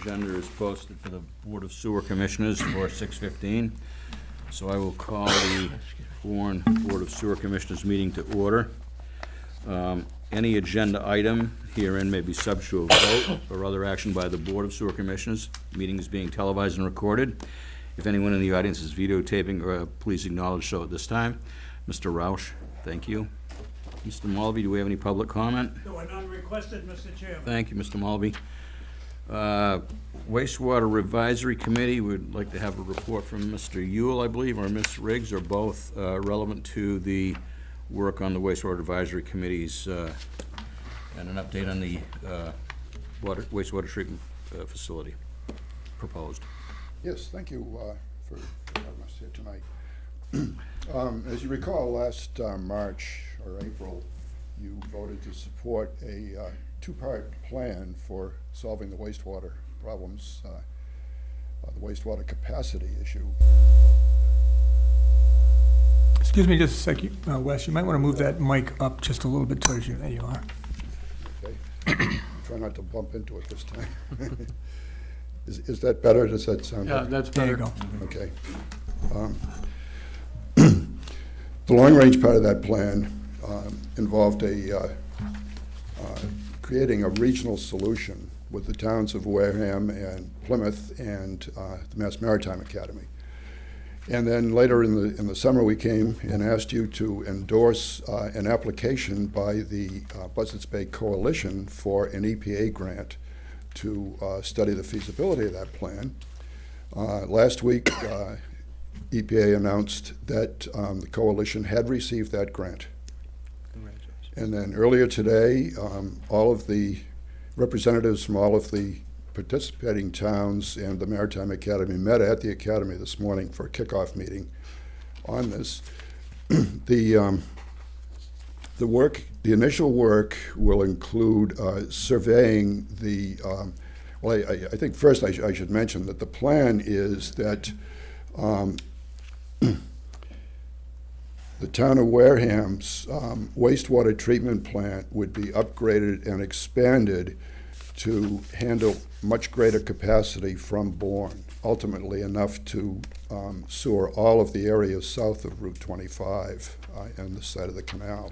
agenda is posted for the Board of Sewer Commissioners for 6:15. So I will call the Bourne Board of Sewer Commissioners meeting to order. Any agenda item herein may be subject to a vote or other action by the Board of Sewer Commissioners. Meeting is being televised and recorded. If anyone in the audience is videotaping, please acknowledge so at this time. Mr. Roush, thank you. Mr. Mulvey, do we have any public comment? There were none requested, Mr. Chairman. Thank you, Mr. Mulvey. Wastewater Advisory Committee would like to have a report from Mr. Yule, I believe, or Ms. Riggs, or both relevant to the work on the Wastewater Advisory Committees and an update on the wastewater treatment facility proposed. Yes, thank you for having us here tonight. As you recall, last March or April, you voted to support a two-part plan for solving the wastewater problems, the wastewater capacity issue. Excuse me just a second, Wes, you might want to move that mic up just a little bit towards you. There you are. Okay. Try not to bump into it this time. Is that better? Does that sound better? Yeah, that's There you better. go. Okay. The long-range part of that plan involved creating a regional solution with the towns of Wareham and Plymouth and the Mass Maritime Academy. And then later in the summer, we came and asked you to endorse an application by the Buzzards Bay Coalition for an EPA grant to study the feasibility of that plan. Last week, EPA announced that the coalition had received that grant. And then earlier today, all of the representatives from all of the participating towns and the Maritime Academy met at the Academy this morning for a kickoff meeting on this. The initial work will include surveying the, I think first I should mention that the plan is that the town of Wareham's wastewater treatment plant would be upgraded and expanded to handle much greater capacity from Bourne, ultimately enough to sewer all of the areas south of Route 25 and the side of the canal.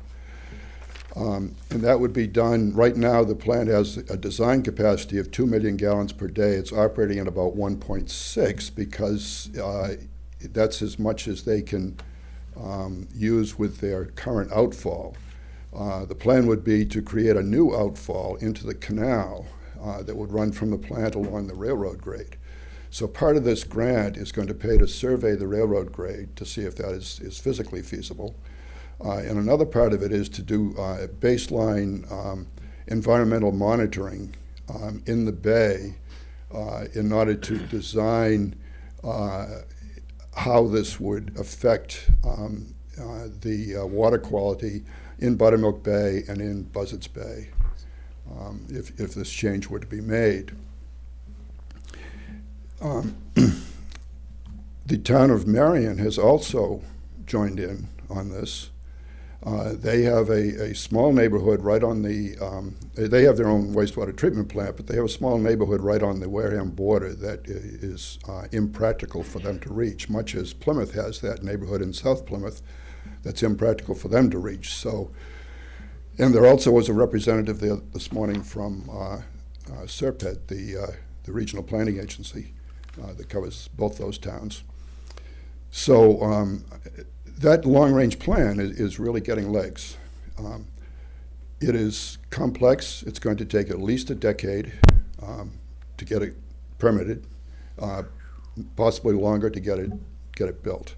And that would be done, right now the plant has a design capacity of 2 million gallons per day. It's operating at about 1.6 because that's as much as they can use with their current outfall. The plan would be to create a new outfall into the canal that would run from the plant along the railroad grade. So part of this grant is going to pay to survey the railroad grade to see if that is physically feasible. And another part of it is to do baseline environmental monitoring in the bay in order to design how this would affect the water quality in Buttermilk Bay and in Buzzards Bay if this change were to be made. The town of Marion has also joined in on this. They have a small neighborhood right on the, they have their own wastewater treatment plant, but they have a small neighborhood right on the Wareham border that is impractical for them to reach, much as Plymouth has that neighborhood in South Plymouth that's impractical for them to reach. So, and there also was a representative there this morning from SERPED, the regional planning agency that covers both those towns. So that long-range plan is really getting legs. It is complex. It's going to take at least a decade to get it permitted, possibly longer to get it built.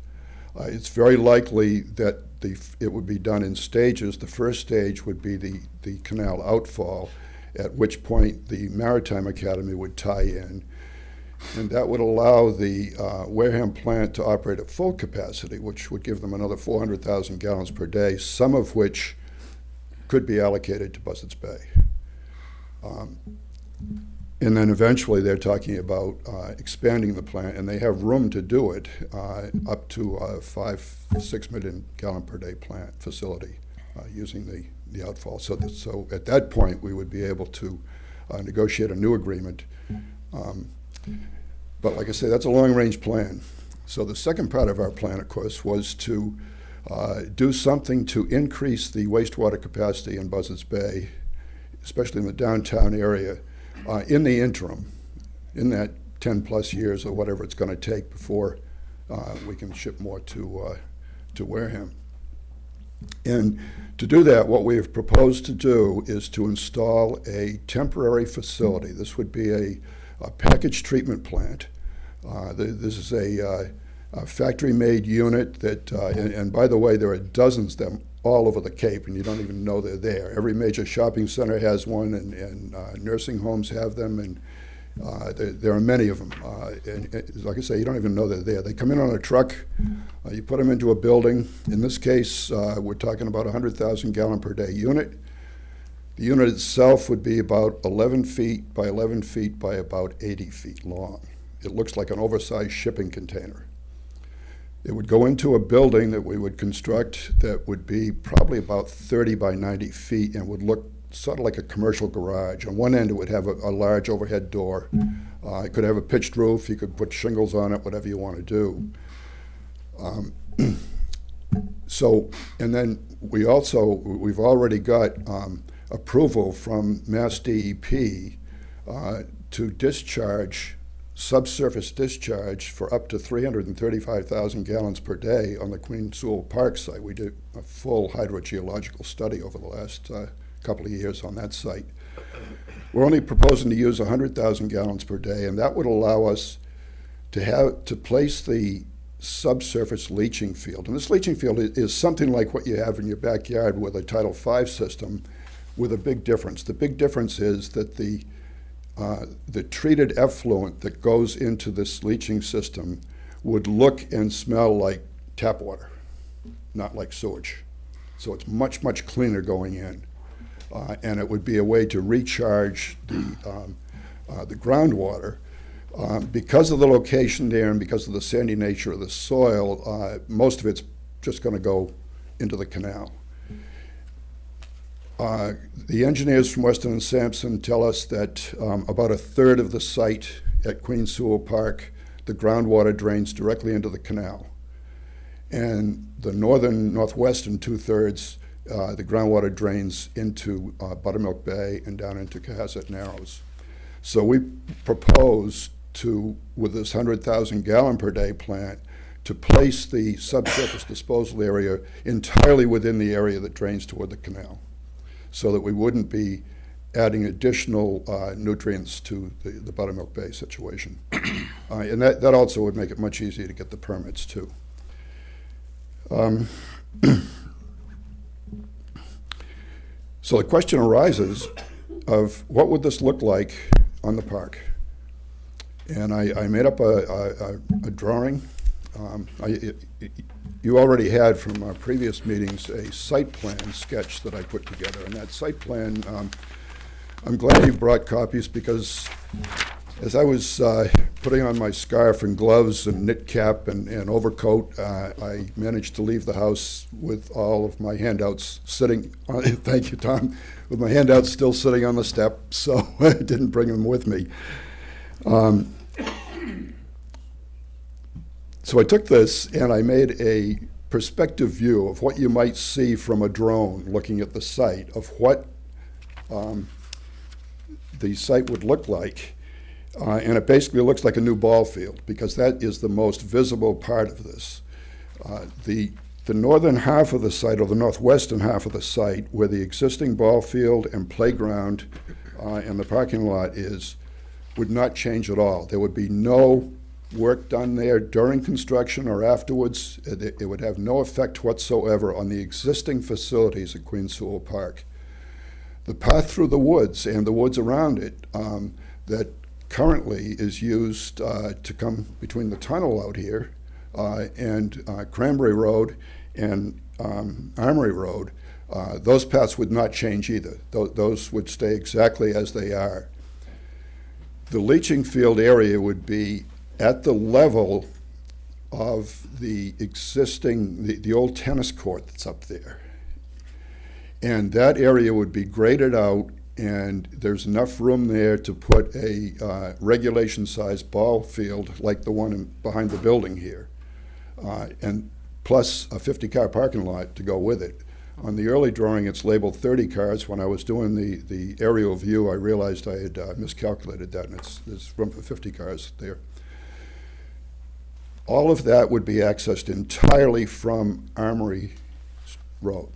It's very likely that it would be done in stages. The first stage would be the canal outfall, at which point the Maritime Academy would tie in. And that would allow the Wareham plant to operate at full capacity, which would give them another 400,000 gallons per day, some of which could be allocated to Buzzards Bay. And then eventually they're talking about expanding the plant, and they have room to do it up to a 5-6 million gallon per day plant facility using the outfall. So at that point, we would be able to negotiate a new agreement But like I say, that's a long-range plan. So the second part of our plan, of course, was to do something to increase the wastewater capacity in Buzzards Bay, especially in the downtown area, in the interim, in that 10-plus years or whatever it's going to take before we can ship more to Wareham. And to do that, what we have proposed to do is to install a temporary facility. This would be a package treatment plant. This is a factory-made unit that, and by the way, there are dozens of them all over the Cape, and you don't even know they're there. Every major shopping center has one, and nursing homes have them, and there are many of them. And like I say, you don't even know they're there. They come in on a truck. You put them into a building. In this case, we're talking about a 100,000 gallon per day unit. The unit itself would be about 11 feet by 11 feet by about 80 feet long. It looks like an oversized shipping container. It would go into a building that we would construct that would be probably about 30 by 90 feet and would look sort of like a commercial garage. On one end, it would have a large overhead door. It could have a pitched roof. You could put shingles on it, whatever you want to do. And then we've already got approval from Mass DEP to discharge subsurface discharge for up to 335,000 gallons per day on the Queen Sewell Park site. We did a full hydrogeological study over the last couple of years on that site. We're only proposing to use 100,000 gallons per day, and that would allow us to place the subsurface leaching field. And this leaching field is something like what you have in your backyard with a Title V system, with a big difference. The big difference is that the treated effluent that goes into this leaching system would look and smell like tap water, not like sewage. So it's much, much cleaner going in. And it would be a way to recharge the groundwater. Because of the location there and because of the sandy nature of the soil, most of it's just going to go into the canal. The engineers from Weston and Sampson tell us that about a third of the site at Queen Sewell Park, the groundwater drains directly into the canal. And the northwestern two-thirds, the groundwater drains into Buttermilk Bay and down into Cohasset Narrows. So we propose to, with this 100,000 gallon per day plant, to place the subsurface disposal area entirely within the area that drains toward the canal, so that we wouldn't be adding additional nutrients to the Buttermilk Bay situation. And that also would make it much easier to get the permits too. So the question arises of what would this look like on the park? And I made up a drawing. You already had from our previous meetings a site plan sketch that I put together. And that site plan, I'm glad you brought copies, because as I was putting on my scarf and gloves and knit cap and overcoat, I managed to leave the house with all of my handouts sitting on, thank you, Tom, with my handouts still sitting on the step, so I didn't bring them with me. So I took this and I made a perspective view of what you might see from a drone looking at the site, of what the site would look like. And it basically looks like a new ball field, because that is the most visible part of this. The northern half of the site, or the northwestern half of the site, where the existing ball field and playground and the parking lot is, would not change at all. There would be no work done there during construction or afterwards. It would have no effect whatsoever on the existing facilities at Queen Sewell Park. The path through the woods and the woods around it that currently is used to come between the tunnel out here and Cranberry Road and Armory Road, those paths would not change either. Those would stay exactly as they are. The leaching field area would be at the level of the existing, the old tennis court that's up there. And that area would be graded out and there's enough room there to put a regulation-sized ball field like the one behind the building here, and plus a 50-car parking lot to go with it. On the early drawing, it's labeled 30 cars. When I was doing the aerial view, I realized I had miscalculated that, and there's room for 50 cars there. All of that would be accessed entirely from Armory Road.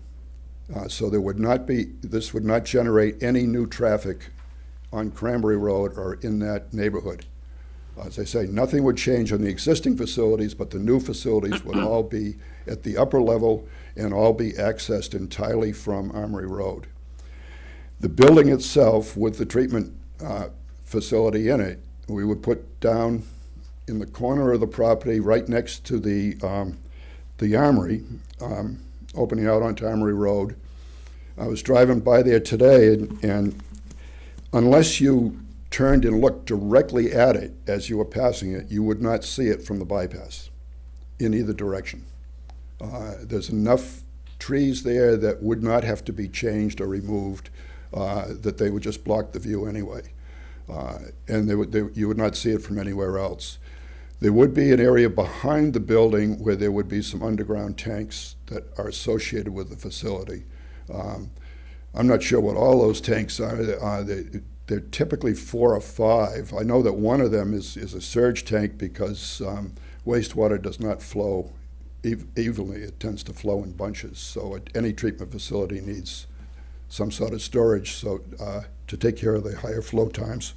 So this would not generate any new traffic on Cranberry Road or in that neighborhood. As I say, nothing would change on the existing facilities, but the new facilities would all be at the upper level and all be accessed entirely from Armory Road. The building itself, with the treatment facility in it, we would put down in the corner of the property right next to the Armory, opening out onto Armory Road. I was driving by there today, and unless you turned and looked directly at it as you were passing it, you would not see it from the bypass in either direction. There's enough trees there that would not have to be changed or removed, that they would just block the view anyway. And you would not see it from anywhere else. There would be an area behind the building where there would be some underground tanks that are associated with the facility. I'm not sure what all those tanks are. They're typically 4 or 5. I know that one of them is a surge tank because wastewater does not flow evenly. It tends to flow in bunches. So any treatment facility needs some sort of storage to take care of the higher flow times.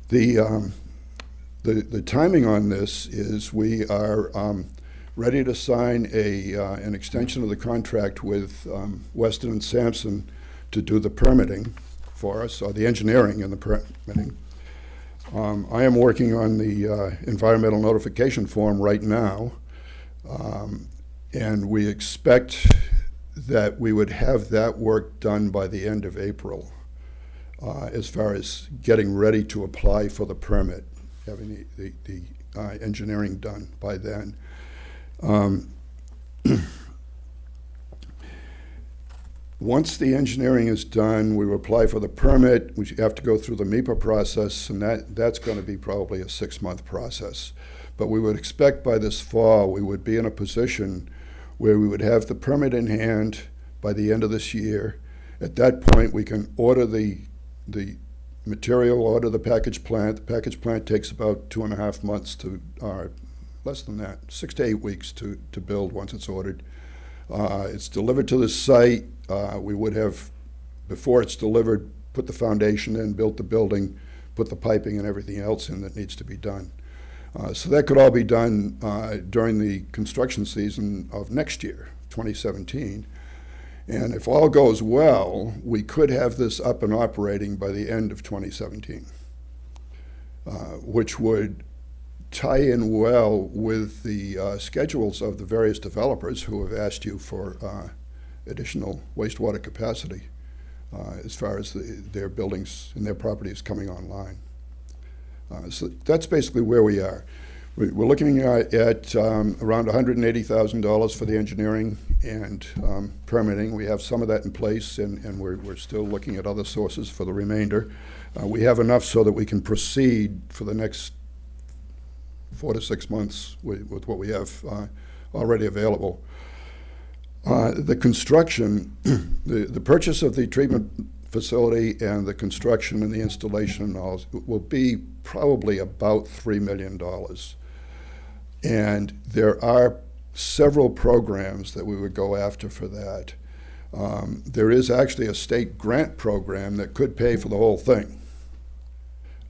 The timing on this is we are ready to sign an extension of the contract with Weston and Sampson to do the permitting for us, or the engineering and the permitting. I am working on the environmental notification form right now, and we expect that we would have that work done by the end of April, as far as getting ready to apply for the permit, having the engineering done by then. Once the engineering is done, we will apply for the permit. We have to go through the MEPA process, and that's going to be probably a 6-month process. But we would expect by this fall we would be in a position where we would have the permit in hand by the end of this year. At that point, we can order the material, order the package plant. The package plant takes about 2.5 months to, less than that, 6 to 8 weeks to build once it's ordered. It's delivered to the site. We would have, before it's delivered, put the foundation in, built the building, put the piping and everything else in that needs to be done. So that could all be done during the construction season of next year, 2017. And if all goes well, we could have this up and operating by the end of 2017, which would tie in well with the schedules of the various developers who have asked you for additional wastewater capacity as far as their buildings and their properties coming online. So that's basically where we are. We're looking at around $180,000 for the engineering and permitting. We have some of that in place, and we're still looking at other sources for the remainder. We have enough so that we can proceed for the next 4 to 6 months with what we have already available. The construction, the purchase of the treatment facility and the construction and the installation and all will be probably about $3 million. And there are several programs that we would go after for that. There is actually a state grant program that could pay for the whole thing.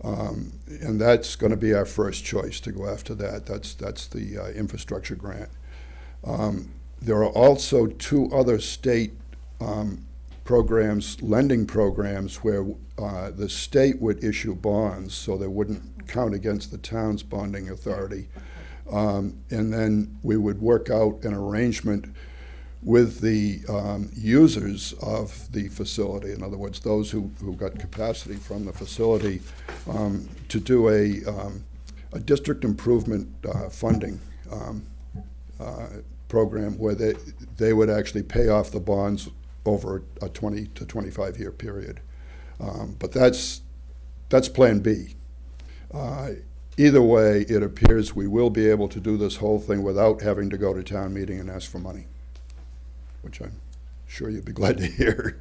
And that's going to be our first choice to go after that. That's the infrastructure grant. There are also 2 other state programs, lending programs, where the state would issue bonds, so they wouldn't count against the town's bonding authority. And then we would work out an arrangement with the users of the facility, in other words, those who got capacity from the facility, to do a district improvement funding program where they would actually pay off the bonds over a 20 to 25-year period. But that's Plan B. Either way, it appears we will be able to do this whole thing without having to go to town meeting and ask for money, which I'm sure you'd be glad to hear.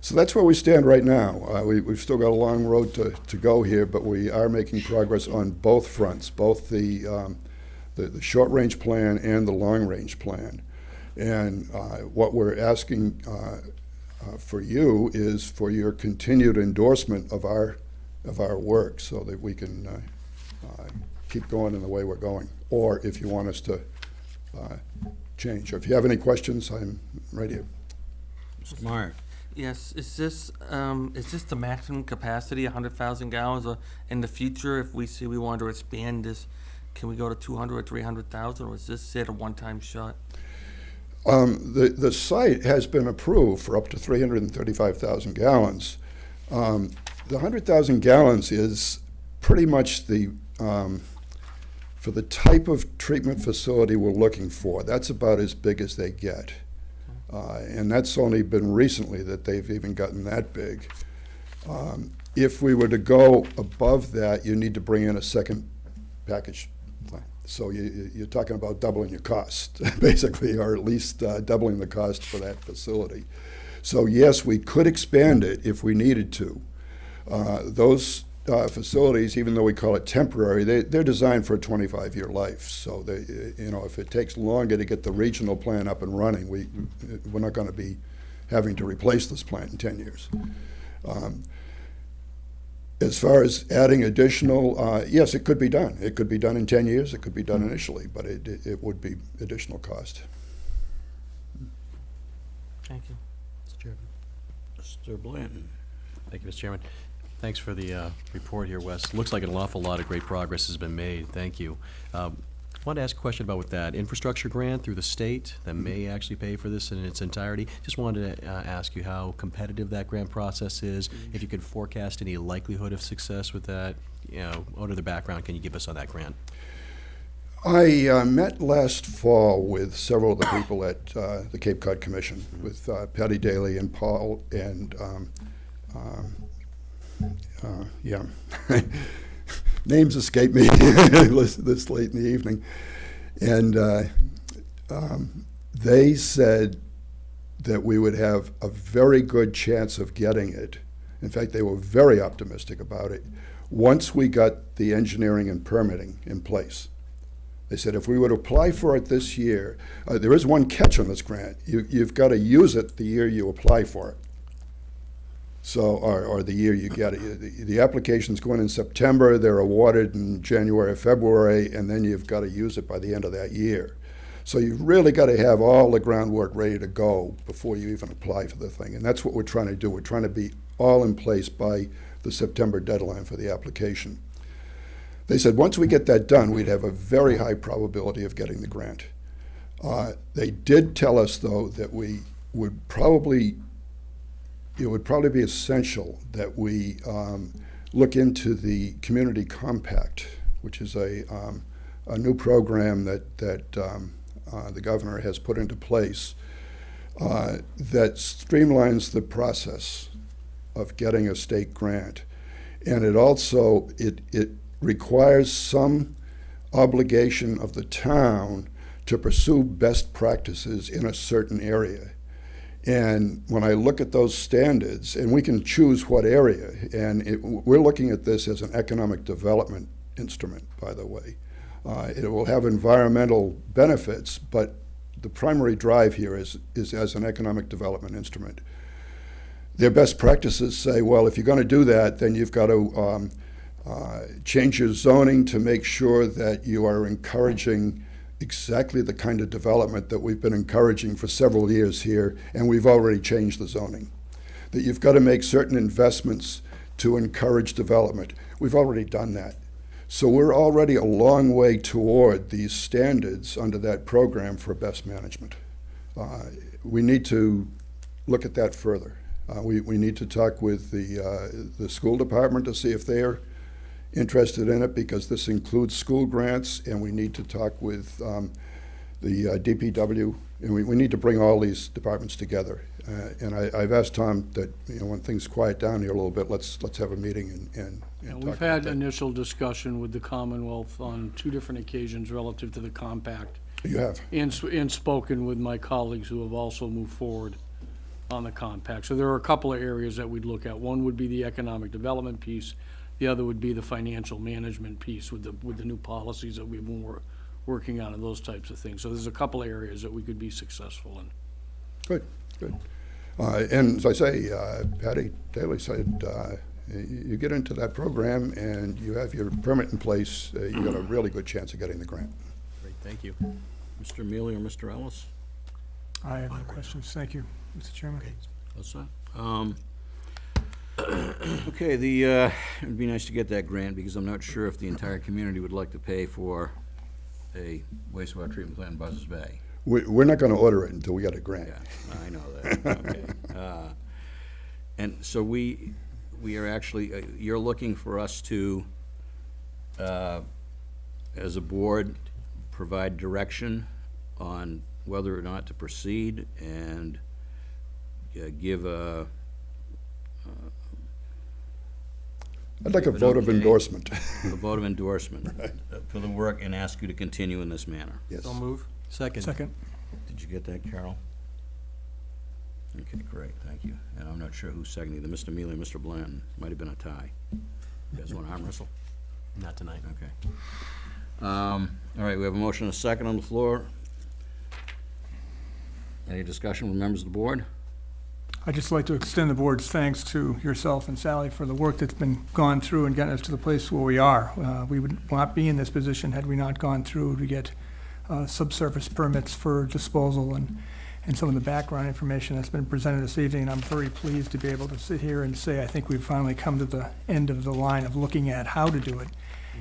So that's where we stand right now. We've still got a long road to go here, but we are making progress on both fronts, both the short-range plan and the long-range plan. And what we're asking for you is for your continued endorsement of our work so that we can keep going in the way we're going. Or if you want us to change. Or if you have any questions, I'm right here. Mr. Meyer? Yes, is this the maximum capacity, 100,000 gallons, or in the future, if we see we want to expand this, can we go to 200 or 300,000, or is this it, a one-time shot? The site has been approved for up to 335,000 gallons. The 100,000 gallons is pretty much for the type of treatment facility we're looking for. That's about as big as they get. And that's only been recently that they've even gotten that big. If we were to go above that, you need to bring in a second package plant. So you're talking about doubling your cost, basically, or at least doubling the cost for that facility. So yes, we could expand it if we needed to. Those facilities, even though we call it temporary, they're designed for a 25-year life. So if it takes longer to get the regional plant up and running, we're not going to be having to replace this plant in 10 years. As far as adding additional, yes, it could be done. It could be done in 10 years. It could be done initially, but it would be additional cost. Thank you. Mr. Chairman. Mr. Blanton? Thank you, Mr. Chairman. Thanks for the report here, Wes. Looks like an awful lot of great progress has been made. Thank you. I wanted to ask a question about with that infrastructure grant through the state that may actually pay for this in its entirety. Just wanted to ask you how competitive that grant process is, if you could forecast any likelihood of success with that. What other background can you give us on that grant? I met last fall with several of the people at the Cape Cod Commission, with Patty Daly and Paul and yeah, names escape me this late in the evening. And they said that we would have a very good chance of getting it. In fact, they were very optimistic about it once we got the engineering and permitting in place. They said if we would apply for it this year, there is one catch on this grant. You've got to use it the year you apply for it. So, or the year you get it. The applications go in September, they're awarded in January or February, and then you've got to use it by the end of that year. So you've really got to have all the groundwork ready to go before you even apply for the thing. And that's what we're trying to do. We're trying to be all in place by the September deadline for the application. They said once we get that done, we'd have a very high probability of getting the grant. They did tell us, though, that it would probably be essential that we look into the Community Compact, which is a new program that the governor has put into place that streamlines the process of getting a state grant. And it also, it requires some obligation of the town to pursue best practices in a certain area. And when I look at those standards, and we can choose what area, and we're looking at this as an economic development instrument, by the way. It will have environmental benefits, but the primary drive here is as an economic development instrument. Their best practices say, well, if you're going to do that, then you've got to change your zoning to make sure that you are encouraging exactly the kind of development that we've been encouraging for several years here, and we've already changed the zoning. That you've got to make certain investments to encourage development. We've already done that. So we're already a long way toward these standards under that program for best management. We need to look at that further. We need to talk with the school department to see if they're interested in it, because this includes school grants, and we need to talk with the DPW, and we need to bring all these departments together. And I've asked Tom that, when things quiet down here a little bit, let's have a meeting and Yeah, talk we've about had that. initial discussion with the Commonwealth on 2 different occasions relative to the compact, You have? and spoken with my colleagues who have also moved forward on the compact. So there are a couple of areas that we'd look at. One would be the economic development piece. The other would be the financial management piece with the new policies that we've been working on and those types of things. So there's a couple of areas that we could be successful in. Good, good. And as I say, Patty Daly said, you get into that program and you have your permit in place, you got a really good chance of getting the grant. Great, thank you. Mr. Mealy or Mr. Ellis? I have no questions. Thank you, Mr. Chairman. What's that? Okay, it'd be nice to get that grant, because I'm not sure if the entire community would like to pay for a wastewater treatment plant in Buzzards Bay. We're not gonna order it until we get a grant. Yeah, I know that, okay. And so we are actually, you're looking for us to, as a board, provide direction on whether or not to proceed, and give a, I'd like a Give an vote of okay. endorsement. a vote of endorsement for the work, and ask you to continue in this manner. Yes. So move. Second. Second. Did you get that, Carol? Okay, great, thank you. And I'm not sure who's seconding, either Mr. Mealy or Mr. Bland. Might have been a tie. You guys want to arm wrestle? Not tonight. Okay. All right, we have a motion and a second on the floor. Any discussion with members of the board? I'd just like to extend the board's thanks to yourself and Sally for the work that's been gone through and getting us to the place where we are. We would not be in this position had we not gone through to get subsurface permits for disposal and some of the background information that's been presented this evening. And I'm very pleased to be able to sit here and say I think we've finally come to the end of the line of looking at how to do it.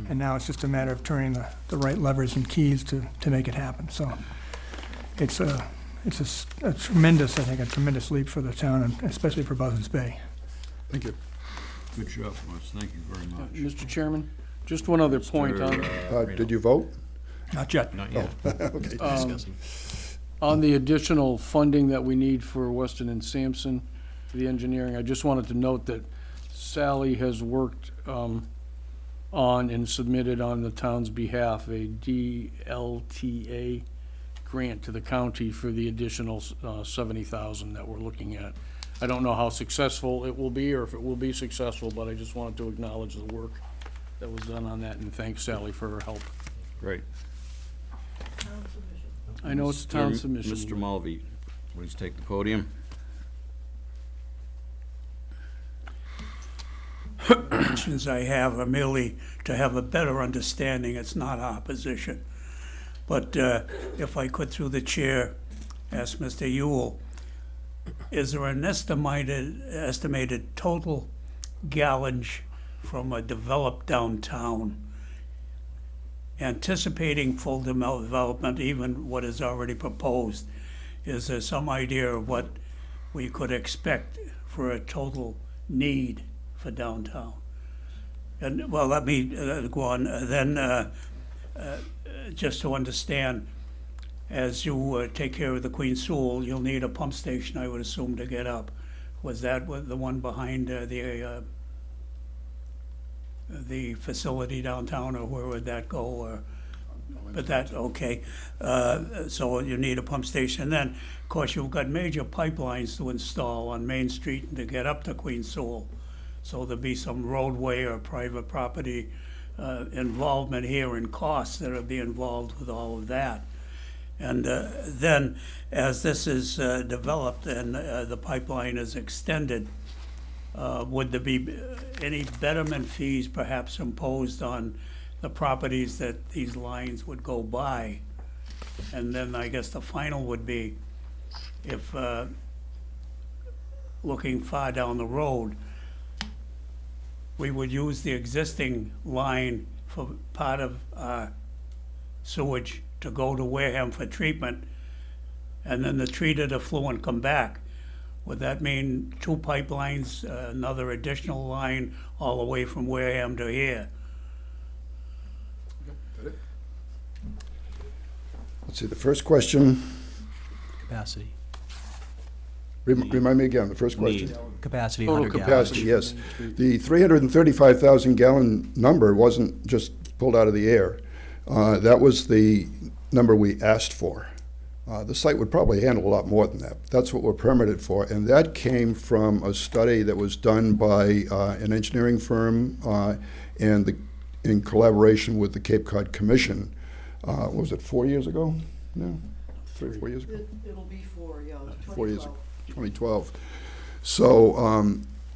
And now it's just a matter of turning the right levers and keys to make it happen. So it's a tremendous, I think, a tremendous leap for the town, and especially for Buzzards Bay. Thank you. Good job, Wes, thank you very much. Mr. Chairman, just one other point on, Did you vote? Not yet. Not yet. Okay. Discussing. on the additional funding that we need for Weston and Sampson, for the engineering. I just wanted to note that Sally has worked on and submitted on the town's behalf a DLTA grant to the county for the additional $70,000 that we're looking at. I don't know how successful it will be, or if it will be successful, but I just wanted to acknowledge the work that was done on that and thank Sally for her help. Great. I know it's a town submission. Mr. Mulvey, please take the podium. Questions I have are merely to have a better understanding. It's not our position. But if I could, through the chair, ask Mr. Yule, is there an estimated total gallonage from a developed downtown, anticipating full development, even what is already proposed? Is there some idea of what we could expect for a total need for downtown? And, well, let me go on. Then, just to understand, as you take care of the Queen Sewell, you'll need a pump station, I would assume, to get up. Was that the one behind the facility downtown, or where would that go? Or, but that, okay. So you need a pump station. And then, of course, you've got major pipelines to install on Main Street to get up to Queen Sewell. So there'll be some roadway or private property involvement here and costs that'll be involved with all of that. And then, as this is developed and the pipeline is extended, would there be any betterment fees perhaps imposed on the properties that these lines would go by? And then I guess the final would be, if looking far down the road, we would use the existing line for part of our sewage to go to Wareham for treatment, and then the treated effluent come back. Would that mean 2 pipelines, another additional line all the way from Wareham to here? Let's see, the first question, Capacity. remind me again, the first question. Need. Capacity, Total 100 gallons. Capacity, yes. The 335,000 gallon number wasn't just pulled out of the air. That was the number we asked for. The site would probably handle a lot more than that. That's what we're permitted for, and that came from a study that was done by an engineering firm in collaboration with the Cape Cod Commission. What was it, 4 years ago? No, 4 years ago? It'll be 4, yeah, 4 years 2012. ago, 2012. So,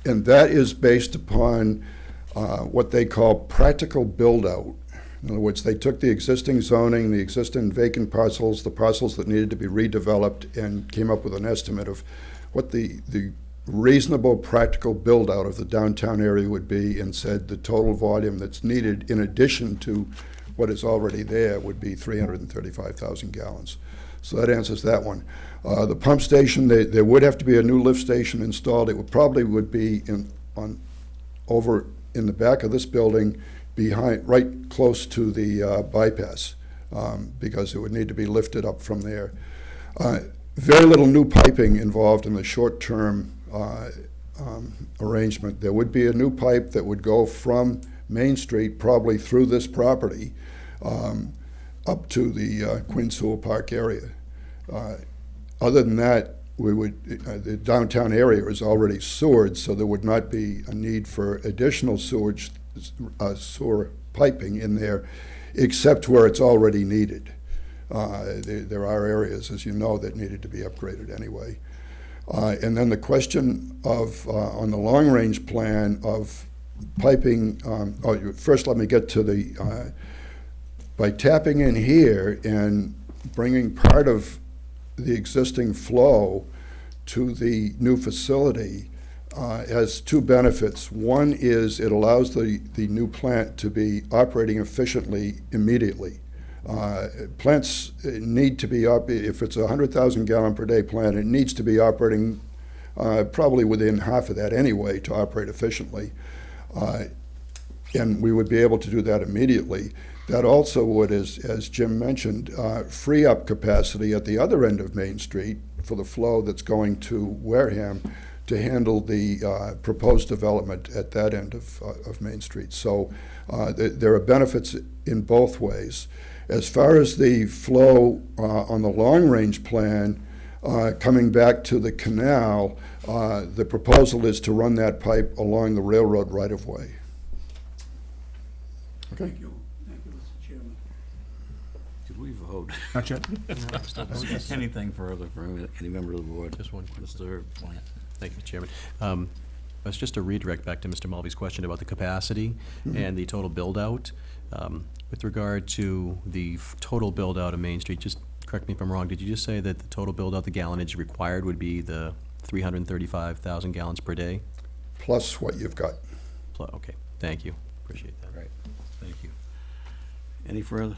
and that is based upon what they call practical build-out. In other words, they took the existing zoning, the existing vacant parcels, the parcels that needed to be redeveloped, and came up with an estimate of what the reasonable practical build-out of the downtown area would be, and said the total volume that's needed in addition to what is already there would be 335,000 gallons. So that answers that one. The pump station, there would have to be a new lift station installed. It would be over in the back of this building, right close to the bypass, because it would need to be lifted up from there. Very little new piping involved in the short-term arrangement. There would be a new pipe that would go from Main Street, probably through this property, up to the Queen Sewell Park area. Other than that, the downtown area is already sewered, so there would not be a need for additional sewer piping in there, except where it's already needed. There are areas, as you know, that needed to be upgraded anyway. And then the question of, on the long-range plan of piping, first let me get to the, by tapping in here and bringing part of the existing flow to the new facility, has two benefits. One is it allows the new plant to be operating efficiently immediately. Plants need to be up, if it's a 100,000 gallon per day plant, it needs to be operating probably within half of that anyway to operate efficiently. And we would be able to do that immediately. That also would, as Jim mentioned, free up capacity at the other end of Main Street for the flow that's going to Wareham to handle the proposed development at that end of Main Street. So there are benefits in both ways. As far as the flow on the long-range plan, coming back to the canal, the proposal is to run that pipe along the railroad right-of-way. Okay. Thank you, Mr. Chairman. Did we vote? Not yet. Anything further from any member of the board? Just one quick Mr. Plant. Thank you, Mr. Chairman. That's just a redirect back to Mr. Mulvey's question about the capacity and the total build-out. With regard to the total build-out of Main Street, just correct me if I'm wrong, did you just say that the total build-out, the gallonage required would be the 335,000 gallons per day? Plus what you've got. Okay, thank you. Appreciate that. Right, thank you. Any further?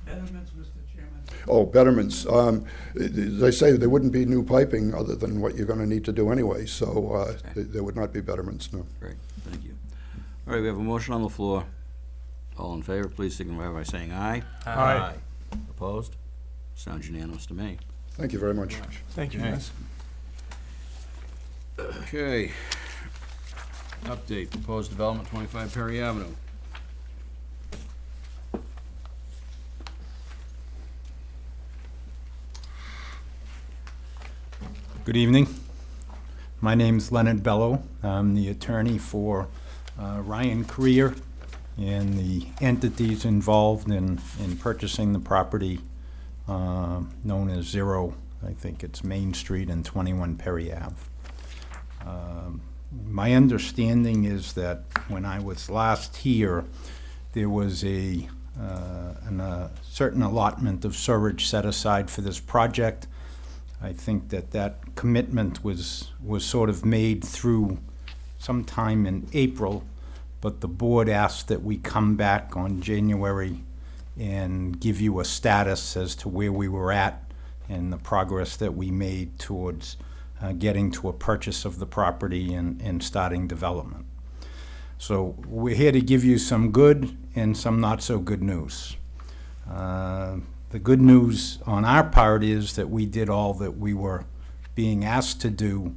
Betterments, Mr. Chairman. Oh, betterments. As I say, there wouldn't be new piping other than what you're going to need to do anyway, so there would not be betterments, no. Great, thank you. All right, we have a motion on the floor. All in favor, please signify by saying aye. Aye. Opposed? Sounds unanimous to me. Thank you very much. Thank you, guys. Okay. Update, proposed development, 25 Perry Avenue. Good evening. My name's Leonard Bello. I'm the attorney for Ryan Career and the entities involved in purchasing the property known as Zero, I think it's Main Street and 21 Perry Ave. My understanding is that when I was last here, there was a certain allotment of surage set aside for this project. I think that commitment was sort of made through sometime in April, but the board asked that we come back on January and give you a status as to where we were at and the progress that we made towards getting to a purchase of the property and starting development. So we're here to give you some good and some not so good news. The good news on our part is that we did all that we were being asked to do.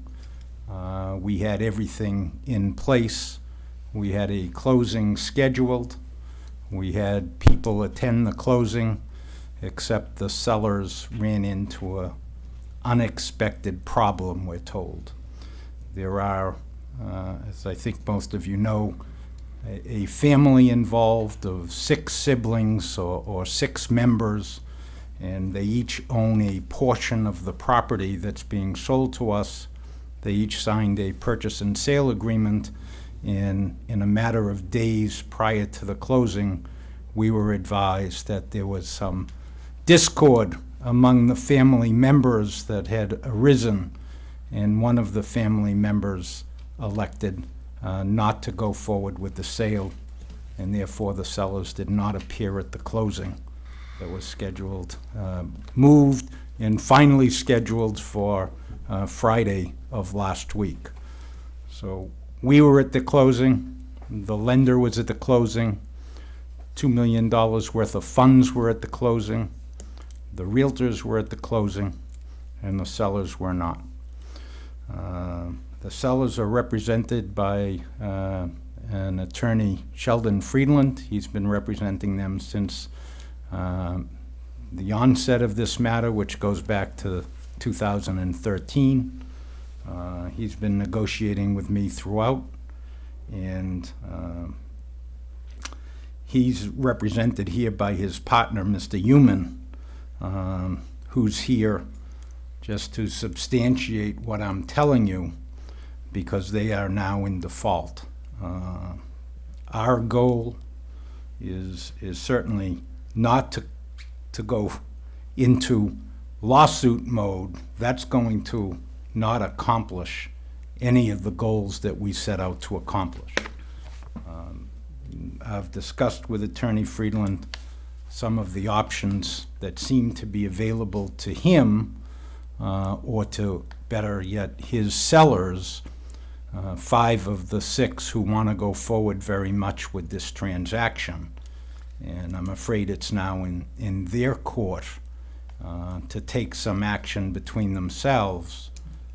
We had everything in place. We had a closing scheduled. We had people attend the closing, except the sellers ran into a unexpected problem, we're told. There are, as I think most of you know, a family involved of 6 siblings or 6 members, and they each own a portion of the property that's being sold to us. They each signed a purchase and sale agreement, and in a matter of days prior to the closing, we were advised that there was some discord among the family members that had arisen, and one of the family members elected not to go forward with the sale, and therefore the sellers did not appear at the closing that was scheduled, moved, and finally scheduled for Friday of last week. So we were at the closing, the lender was at the closing, $2 million worth of funds were at the closing, the realtors were at the closing, and the sellers were not. The sellers are represented by an attorney, Sheldon Friedland. He's been representing them since the onset of this matter, which goes back to 2013. He's been negotiating with me throughout, and he's represented here by his partner, Mr. Human, who's here just to substantiate what I'm telling you, because they are now in default. Our goal is certainly not to go into lawsuit mode. That's going to not accomplish any of the goals that we set out to accomplish. I've discussed with Attorney Friedland some of the options that seem to be available to him, or to, better yet, his sellers, 5 of the 6 who want to go forward very much with this transaction. And I'm afraid it's now in their court to take some action between themselves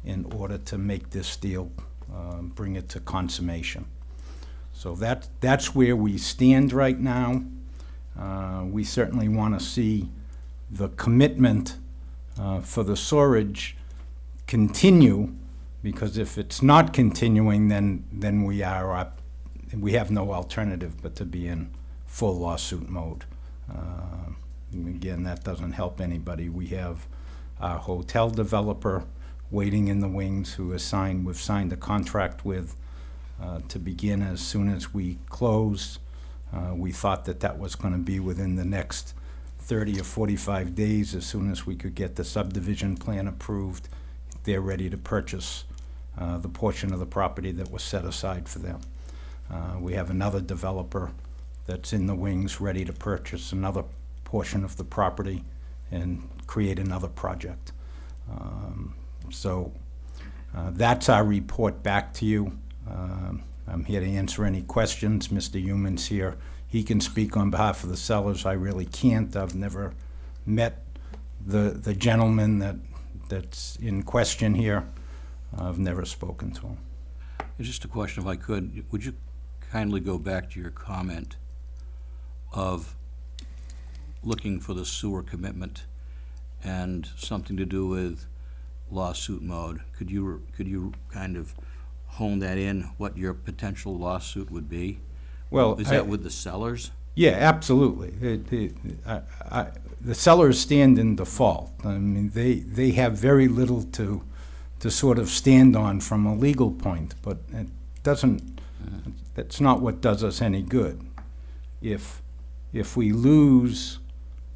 in order to make this deal, bring it to consummation. So that's where we stand right now. We certainly want to see the commitment for the storage continue, because if it's not continuing, then we have no alternative but to be in full lawsuit mode. Again, that doesn't help anybody. We have our hotel developer waiting in the wings who we've signed a contract with to begin as soon as we close. We thought that was going to be within the next 30 or 45 days. As soon as we could get the subdivision plan approved, they're ready to purchase the portion of the property that was set aside for them. We have another developer that's in the wings ready to purchase another portion of the property and create another project. So that's our report back to you. I'm here to answer any questions. Mr. Human's here. He can speak on behalf of the sellers. I really can't. I've never met the gentleman that's in question here. I've never spoken to him. Just a question, if I could. Would you kindly go back to your comment of looking for the sewer commitment and something to do with lawsuit mode? Could you kind of hone that in, what your potential lawsuit would be? Well, is that with the sellers? Yeah, absolutely. The sellers stand in default. I mean, they have very little to sort of stand on from a legal point, but it doesn't. That's not what does us any good. If we lose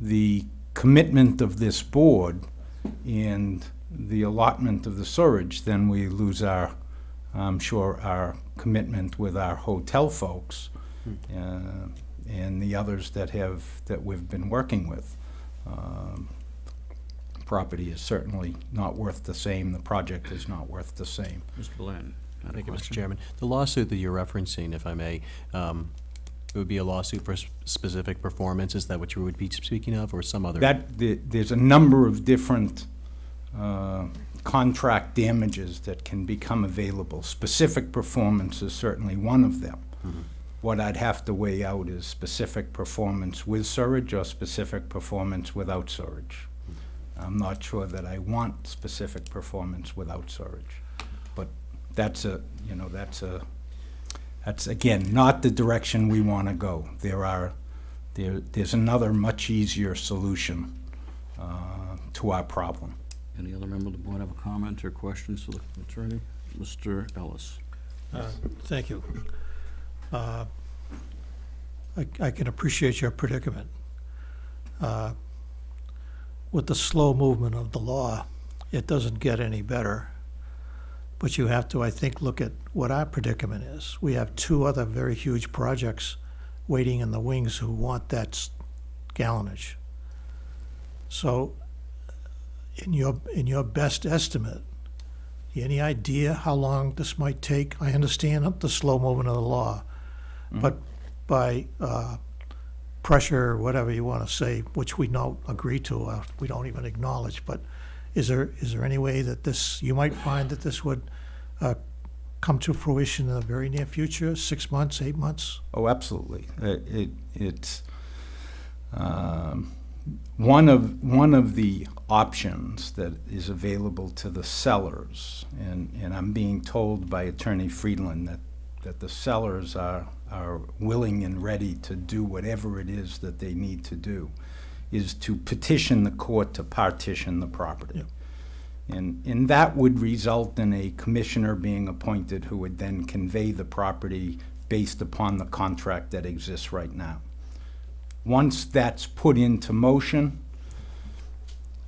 the commitment of this board and the allotment of the storage, then we lose I'm sure, our commitment with our hotel folks and the others that we've been working with. Property is certainly not worth the same. The project is not worth the same. Mr. Glenn. Thank you, Mr. Chairman. The lawsuit that you're referencing, if I may, It would be a lawsuit for specific performance? Is that what you would be speaking of, or some other? There's a number of different contract damages that can become available. Specific performance is certainly one of them. What I'd have to weigh out is specific performance with surge or specific performance without surge. I'm not sure that I want specific performance without surge. But that's again, not the direction we want to go. There's another much easier solution to our problem. Any other member of the board have a comment or questions for the attorney? Mr. Ellis. Thank you. I can appreciate your predicament. With the slow movement of the law, it doesn't get any better. But you have to, I think, look at what our predicament is. We have two other very huge projects waiting in the wings who want that gallonage. So, in your best estimate, any idea how long this might take? I understand the slow movement of the law, but by pressure, whatever you want to say, which we don't agree to, we don't even acknowledge, but is there any way that you might find that this would come to fruition in the very near future, 6 months, 8 months? Oh, absolutely. It's one of the options that is available to the sellers, and I'm being told by Attorney Friedland that the sellers are willing and ready to do whatever it is that they need to do, is to petition the court to partition the property. Yep. And that would result in a commissioner being appointed who would then convey the property based upon the contract that exists right now. Once that's put into motion,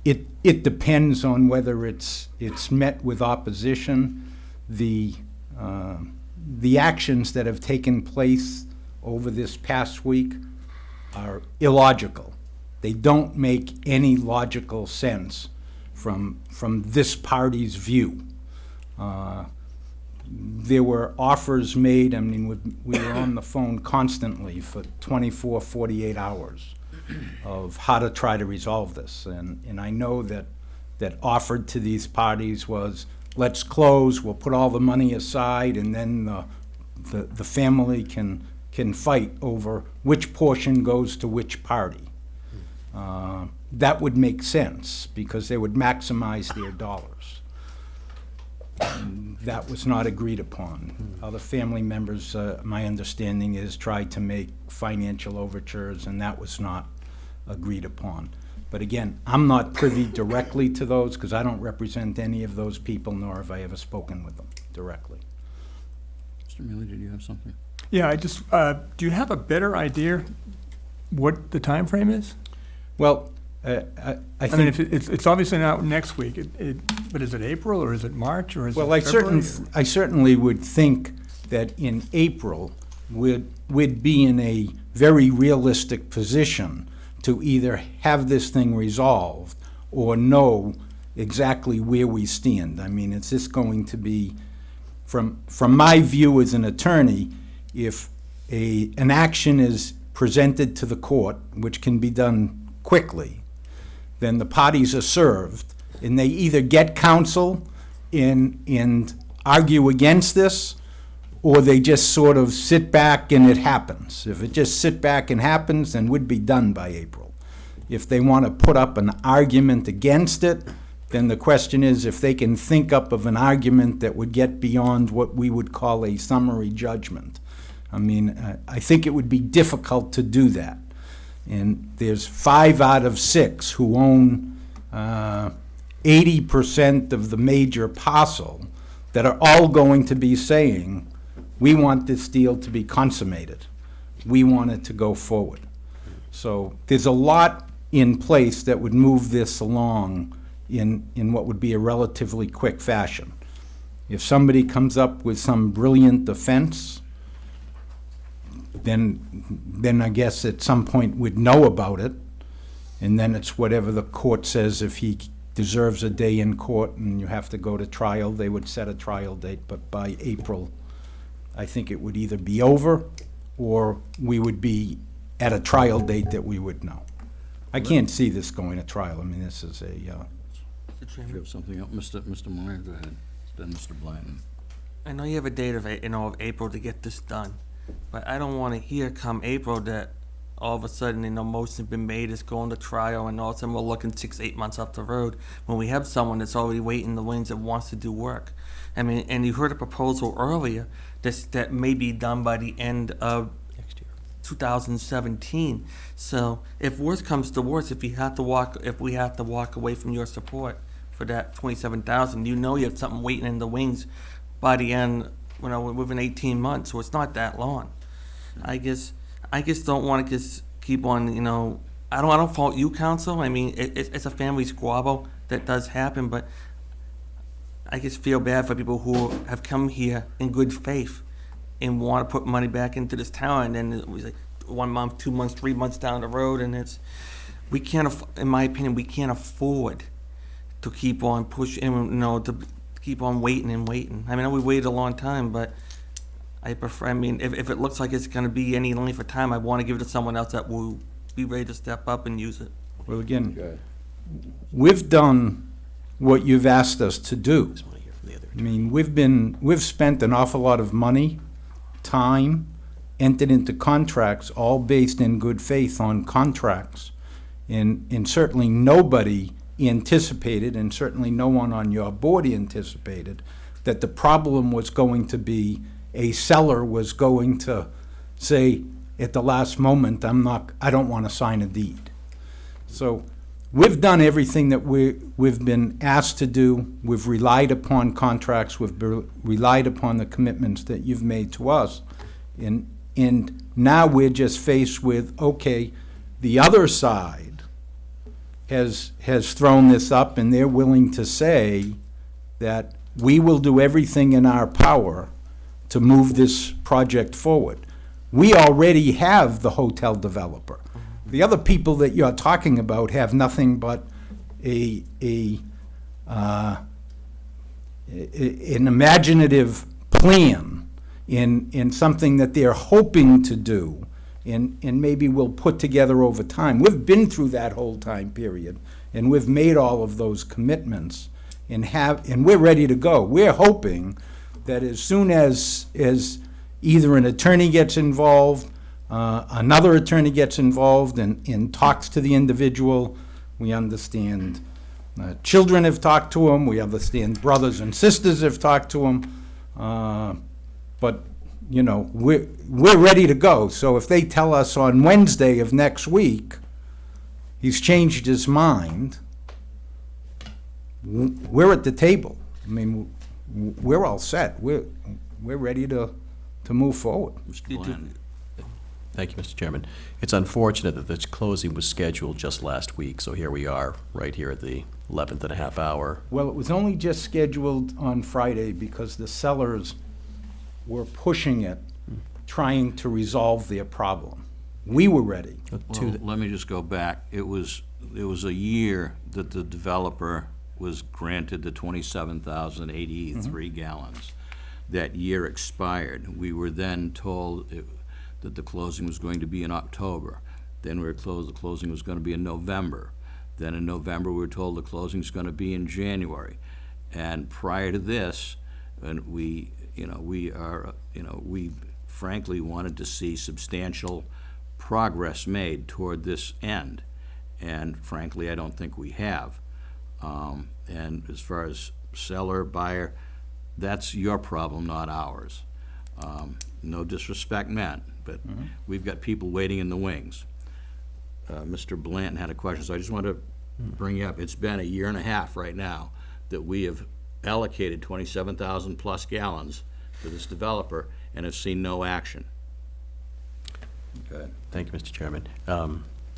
it depends on whether it's met with opposition. The actions that have taken place over this past week are illogical. They don't make any logical sense from this party's view. There were offers made, I mean, we were on the phone constantly for 24, 48 hours of how to try to resolve this. And I know that offered to these parties was, let's close, we'll put all the money aside, and then the family can fight over which portion goes to which party. That would make sense, because they would maximize their dollars. And that was not agreed upon. Other family members, my understanding is, tried to make financial overtures, and that was not agreed upon. But again, I'm not privy directly to those, because I don't represent any of those people, nor have I ever spoken with them directly. Mr. Mealy, did you have something? Yeah, I just, do you have a better idea what the time frame is? Well, I I mean, if it's obviously not next week, but is it April, or is it March, or is it Well, February? I certainly would think that in April, we'd be in a very realistic position to either have this thing resolved or know exactly where we stand. I mean, it's just going to be, from my view as an attorney, if an action is presented to the court, which can be done quickly, then the parties are served, and they either get counsel and argue against this, or they just sort of sit back and it happens. If it just sit back and happens, then we'd be done by April. If they want to put up an argument against it, then the question is if they can think up of an argument that would get beyond what we would call a summary judgment. I mean, I think it would be difficult to do that. And there's 5 out of 6 who own 80% of the major parcel that are all going to be saying, we want this deal to be consummated. We want it to go forward. So there's a lot in place that would move this along in what would be a relatively quick fashion. If somebody comes up with some brilliant defense, then I guess at some point we'd know about it, and then it's whatever the court says. If he deserves a day in court and you have to go to trial, they would set a trial date. But by April, I think it would either be over or we would be at a trial date that we would know. I can't see this going to trial. I mean, this is a, Mr. If you Chairman, have something else, Mr. Meyer, go ahead. Then Mr. Blanton. I know you have a date of, of April to get this done, but I don't want to hear come April that all of a sudden, motion's been made, it's going to trial, and all of a sudden we're looking 6, 8 months up the road when we have someone that's already waiting in the wings that wants to do work. I mean, and you heard a proposal earlier that may be done by the end of Next year. 2017. So if worse comes to worse, if we have to walk away from your support for that 27,000, you have something waiting in the wings by the end, within 18 months. So it's not that long. I just don't want to just keep on. I don't fault you, counsel. I mean, it's a family squabble that does happen, but I just feel bad for people who have come here in good faith and want to put money back into this town, and then it was like 1 month, 2 months, 3 months down the road, and we can't, in my opinion, we can't afford to keep on pushing, to keep on waiting and waiting. I mean, we waited a long time, but if it looks like it's going to be any length of time, I want to give it to someone else that will be ready to step up and use it. well, again, we've done what you've asked us to do. Just want to hear from the other. I mean, we've spent an awful lot of money, time, entered into contracts, all based in good faith on contracts. And certainly nobody anticipated, and certainly no one on your board anticipated, that the problem was going to be a seller was going to say at the last moment, I don't want to sign a deed. So we've done everything that we've been asked to do. We've relied upon contracts. We've relied upon the commitments that you've made to us. And now we're just faced with, okay, the other side has thrown this up, and they're willing to say that we will do everything in our power to move this project forward. We already have the hotel developer. The other people that you're talking about have nothing but an imaginative plan in something that they're hoping to do, and maybe will put together over time. We've been through that whole time period, and we've made all of those commitments, and we're ready to go. We're hoping that as soon as either an attorney gets involved, another attorney gets involved and talks to the individual, we understand children have talked to him, we understand brothers and sisters have talked to him, but we're ready to go. So if they tell us on Wednesday of next week he's changed his mind, we're at the table. I mean, we're all set. We're ready to move forward. Mr. Blanton. Thank you, Mr. Chairman. It's unfortunate that this closing was scheduled just last week, so here we are, right here at the 11th and a half hour. Well, it was only just scheduled on Friday because the sellers were pushing it, trying to resolve their problem. We were ready. Well, let me just go back. It was a year that the developer was granted the 27,083 gallons. That year expired. We were then told that the closing was going to be in October. Then we were told the closing was going to be in November. Then in November, we were told the closing is going to be in January. And prior to this, and we frankly wanted to see substantial progress made toward this end. And frankly, I don't think we have. And as far as seller, buyer, that's your problem, not ours. No disrespect meant, but we've got people waiting in the wings. Mr. Blanton had a question, so I just want to bring you up. It's been a year and a half right now that we have allocated 27,000 plus gallons to this developer and have seen no action. Okay. Thank you, Mr. Chairman.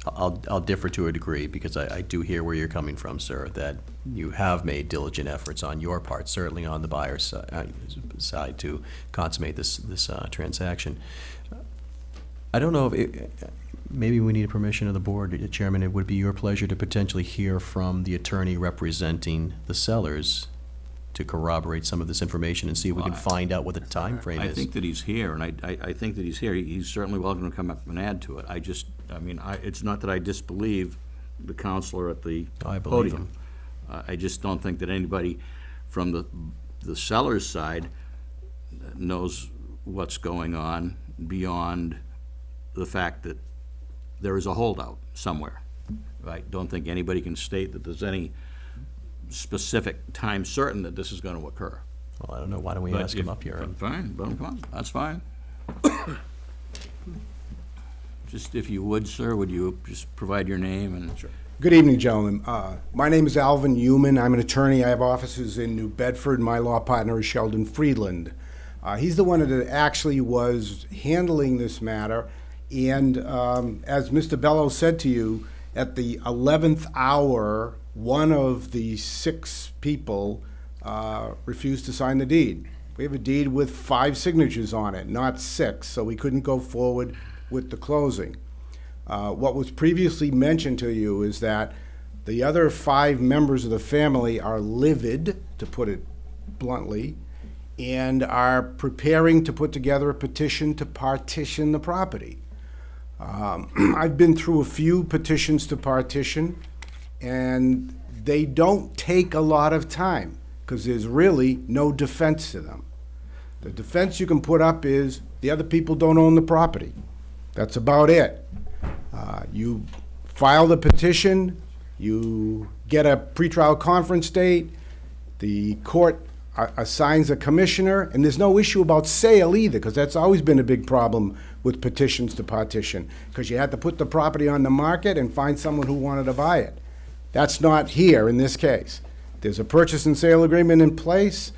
I'll differ to a degree because I do hear where you're coming from, sir, that you have made diligent efforts on your part, certainly on the buyer's side, to consummate this transaction. I don't know if maybe we need a permission of the board, Chairman. It would be your pleasure to potentially hear from the attorney representing the sellers to corroborate some of this information and see if we can find out what the time frame I is. think that he's here, and I think that he's here. He's certainly welcome to come up and add to it. It's not that I disbelieve the counselor at the I believe podium. I just don't think that anybody from the seller's side knows what's going on beyond the fact that there is a holdout somewhere. I don't think anybody can state that there's any specific time certain that this is going to occur. Well, I don't know, why don't we But ask him if- up here? and- Fine, let him come on, that's fine. Just if you would, sir, would you just provide your name and? Good evening, gentlemen. My name is Alvin Human. I'm an attorney. I have offices in New Bedford. My law partner is Sheldon Friedland. He's the one that actually was handling this matter. And as Mr. Bello said to you, at the 11th hour, one of the 6 people refused to sign the deed. We have a deed with 5 signatures on it, not 6, so we couldn't go forward with the closing. What was previously mentioned to you is that the other 5 members of the family are livid, to put it bluntly, and are preparing to put together a petition to partition the property. I've been through a few petitions to partition, and they don't take a lot of time, because there's really no defense to them. The defense you can put up is the other people don't own the property. That's about it. You file the petition, you get a pretrial conference date, the court assigns a commissioner, and there's no issue about sale either, because that's always been a big problem with petitions to partition, because you had to put the property on the market and find someone who wanted to buy it. That's not here in this case. There's a purchase and sale agreement in place.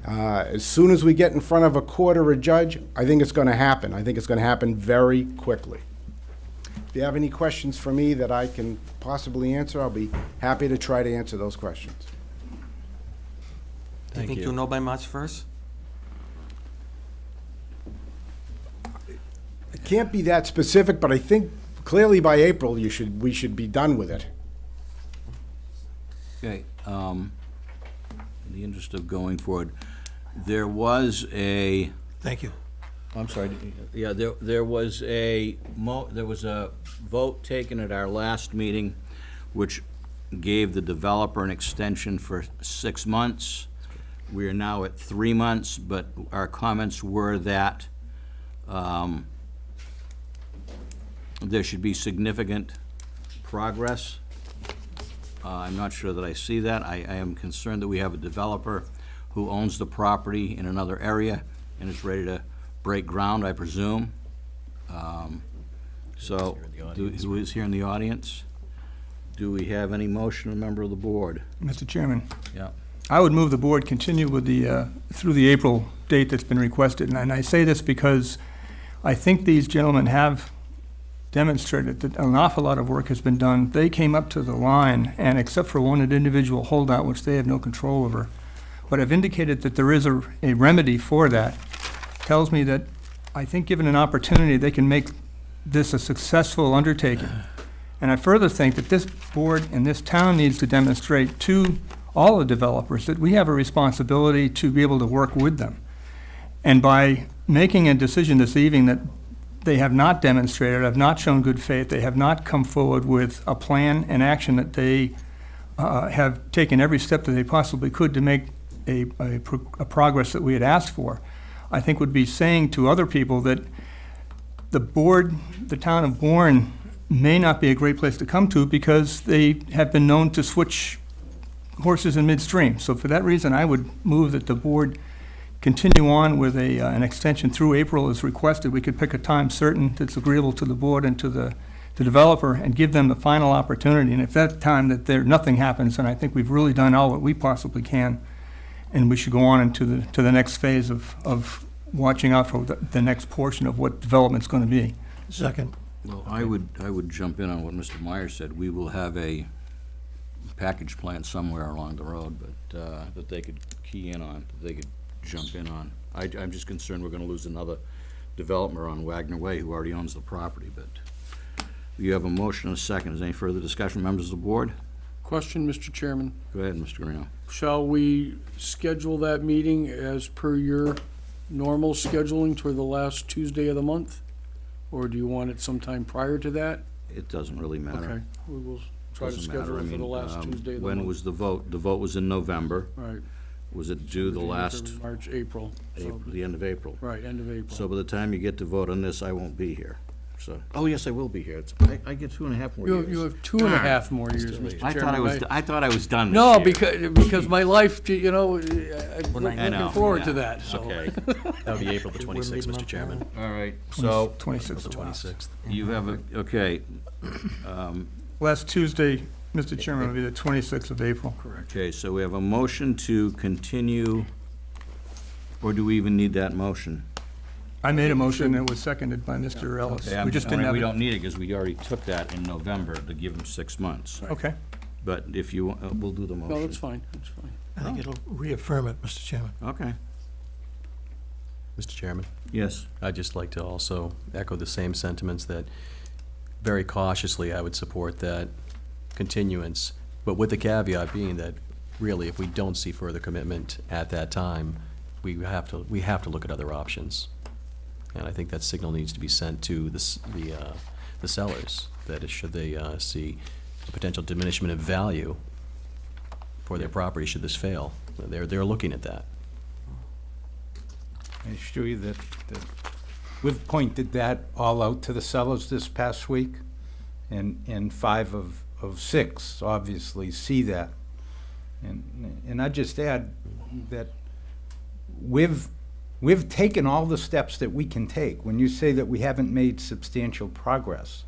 As soon as we get in front of a court or a judge, I think it's going to happen. I think it's going to happen very quickly. If you have any questions for me that I can possibly answer, I'll be happy to try to answer those questions. Do you think you'll know by March 1st? It can't be that specific, but I think clearly by April we should be done with it. Okay, in the interest of going forward, there was a, Thank you. I'm sorry, yeah, there was a vote taken at our last meeting, which gave the developer an extension for 6 months. We are now at 3 months, but our comments were that there should be significant progress. I'm not sure that I see that. I am concerned that we have a developer who owns the property in another area and is ready to break ground, I presume. So, who is here in the audience? Do we have any motion, a member of the board? Mr. Chairman, Yeah. I would move the board continue with the, through the April date that's been requested. And I say this because I think these gentlemen have demonstrated that an awful lot of work has been done. They came up to the line, and except for one individual holdout, which they have no control over, but have indicated that there is a remedy for that, tells me that I think given an opportunity, they can make this a successful undertaking. And I further think that this board and this town needs to demonstrate to all the developers that we have a responsibility to be able to work with them. And by making a decision this evening that they have not demonstrated, have not shown good faith, they have not come forward with a plan and action that they have taken every step that they possibly could to make a progress that we had asked for, I think would be saying to other people that the board, the town of Bourne, may not be a great place to come to because they have been known to switch horses in midstream. So for that reason, I would move that the board continue on with an extension through April as requested. We could pick a time certain that's agreeable to the board and to the developer and give them the final opportunity. And if that time that nothing happens, then I think we've really done all that we possibly can. And we should go on into the next phase of watching out for the next portion of what development's going to be. Second. Well, I would jump in on what Mr. Meyer said. We will have a package plant somewhere along the road, but that they could key in on, that they could jump in on. I'm just concerned we're gonna lose another developer on Wagner Way who already owns the property, but you have a motion and a second. Is there any further discussion, members of the board? Question, Mr. Chairman. Go ahead, Mr. Guarino. Shall we schedule that meeting as per your normal scheduling toward the last Tuesday of the month? Or do you want it sometime prior to that? It doesn't really matter. Okay, we will try to Doesn't matter. schedule I it for the mean, last Tuesday of the When month. was the vote? The vote was in November. Right. Was it due the January, last, February, March, April. So- the end of April? Right, end of April. So by the time you get to vote on this, I won't be here. So, oh, yes, I will be here. I get 2.5 more years. You have 2.5 more years, Mr. I Chairman. thought I was done this No, year. because my life, you know, I'm I know, looking forward yeah. to that, so. Okay, That would be April the It wouldn't be 26th, Mr. month Chairman. all right, so 26th The of last. 26th. you have a, okay, Last Tuesday, Mr. Chairman, will be the 26th of April. okay, so we have a motion to continue, or do we even need that motion? I made a motion, it was seconded by Mr. Ellis. Okay, We just didn't have we it. don't need it because we already took that in November to give them 6 months. Okay. But if you, we'll do the motion. No, that's fine, that's fine. I think it'll reaffirm it, Mr. Chairman. Okay, Mr. Chairman, yes. I'd just like to also echo the same sentiments that very cautiously I would support that continuance, but with the caveat being that really, if we don't see further commitment at that time, we have to look at other options. And I think that signal needs to be sent to the sellers, that is, should they see a potential diminishment of value for their property should this fail. They're looking at that. I assure you that we've pointed that all out to the sellers this past week, and 5 of 6 obviously see that. And I just add that we've taken all the steps that we can take. When you say that we haven't made substantial progress,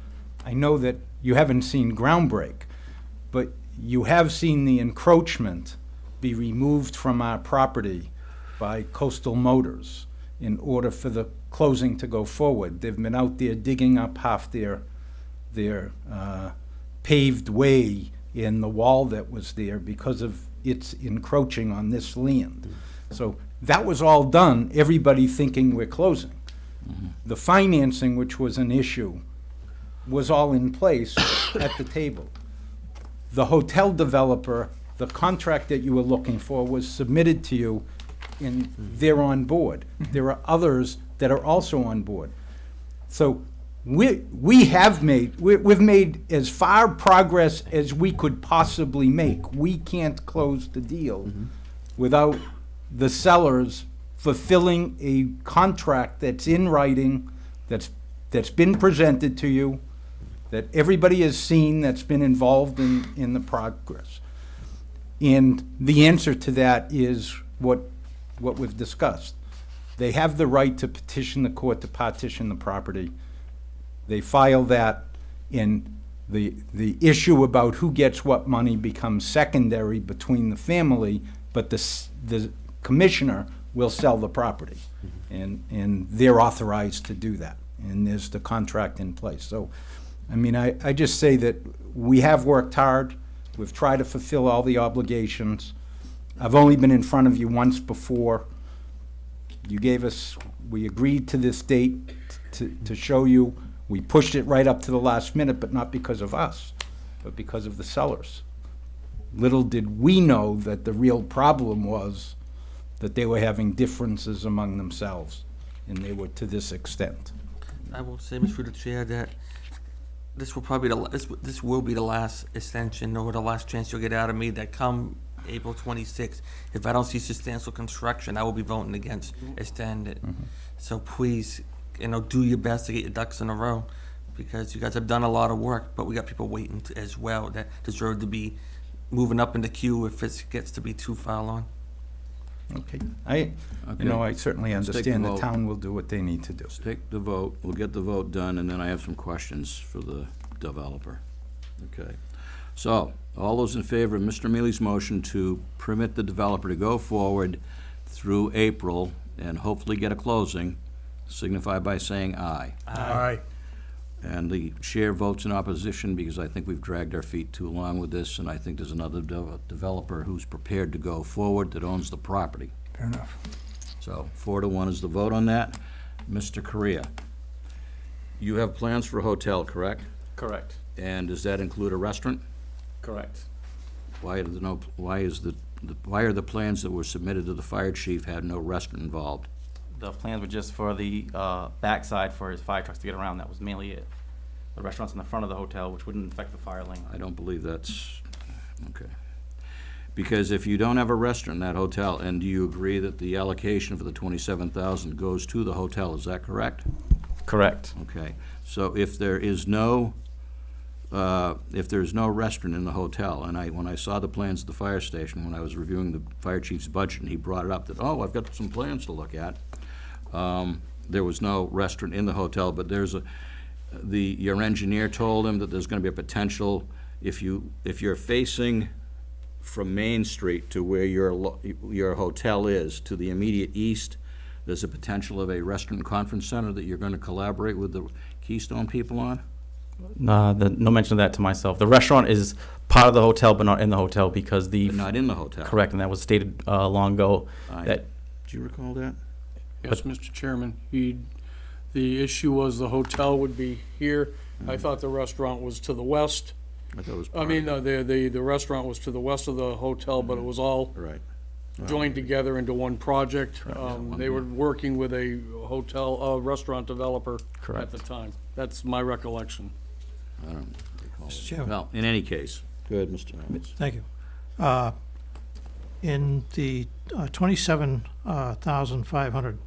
I know that you haven't seen ground break, but you have seen the encroachment be removed from our property by Coastal Motors in order for the closing to go forward. They've been out there digging up half their paved way in the wall that was there because of its encroaching on this land. So that was all done, everybody thinking we're closing. The financing, which was an issue, was all in place at the table. The hotel developer, the contract that you were looking for was submitted to you, and they're on board. There are others that are also on board. So we've made as far progress as we could possibly make. We can't close the deal without the sellers fulfilling a contract that's in writing, that's been presented to you, that everybody has seen, that's been involved in the progress. And the answer to that is what we've discussed. They have the right to petition the court to partition the property. They file that, and the issue about who gets what money becomes secondary between the family, but the commissioner will sell the property. And they're authorized to do that, and there's the contract in place. So, I mean, I just say that we have worked hard. We've tried to fulfill all the obligations. I've only been in front of you once before. We agreed to this date to show you. We pushed it right up to the last minute, but not because of us, but because of the sellers. Little did we know that the real problem was that they were having differences among themselves, and they were to this extent. I will say, Mr. the Chair, that this will probably this will be the last extension or the last chance you'll get out of me. That come April 26th, if I don't see substantial construction, I will be voting against extend it. So please, do your best to get your ducks in a row, because you guys have done a lot of work, but we got people waiting as well that deserve to be moving up in the queue if it gets to be too far along. Okay. I certainly Let's take understand the the vote. town will do what they need to do. Let's take the vote, we'll get the vote done, and then I have some questions for the developer. Okay. So, all those in favor of Mr. Mealy's motion to permit the developer to go forward through April and hopefully get a closing, signify by saying aye. Aye. And the chair votes in opposition because I think we've dragged our feet too long with this, and I think there's another developer who's prepared to go forward that owns the property. Fair enough. So 4-1 is the vote on that. Mr. Correa, you have plans for a hotel, correct? Correct, And does that include a restaurant? correct. why are the plans that were submitted to the fire chief had no restaurant involved? The plans were just for the backside for his fire trucks to get around. That was mainly it. The restaurant's in the front of the hotel, which wouldn't affect the fire lane. I don't believe that's, okay. Because if you don't have a restaurant in that hotel, and do you agree that the allocation for the 27,000 goes to the hotel, is that correct? Correct. Okay, so if there's no restaurant in the hotel, and when I saw the plans at the fire station, when I was reviewing the fire chief's budget, and he brought it up that, oh, I've got some plans to look at, there was no restaurant in the hotel, but your engineer told him that there's gonna be a potential, if you're facing from Main Street to where your hotel is, to the immediate east, there's a potential of a restaurant conference center that you're gonna collaborate with the Keystone people on? No mention of that to myself. The restaurant is part of the hotel, but not in the hotel because But not in the hotel? correct, and that was stated long ago. That Do you recall that? Yes, Mr. Chairman, the issue was the hotel would be here. I thought the restaurant was to the west. I thought it was I part mean, of it. the restaurant was to the west of the hotel, but it was all Right. joined together into one project. Right. They were working with a restaurant developer at Correct. the time. That's my recollection. I don't recall. Mr. Chairman. Well, in any case, good, Mr. Evans. Thank you. In the 27,500,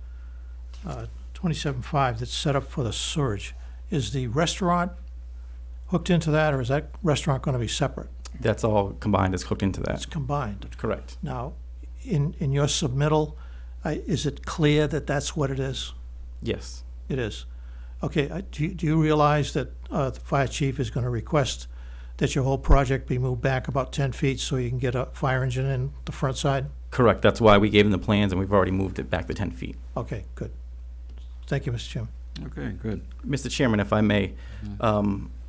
27.5 that's set up for the surge, is the restaurant hooked into that, or is that restaurant going to be separate? That's all combined, is hooked into It's that. combined. Correct. Now, in your submittal, is it clear that that's what it is? Yes. It is. Okay, do you realize that the fire chief is going to request that your whole project be moved back about 10 feet so you can get a fire engine in the front side? Correct. That's why we gave him the plans, and we've already moved it back to 10 feet. Okay, good. Thank you, Mr. Chairman. Okay, good. Mr. Chairman, if I may,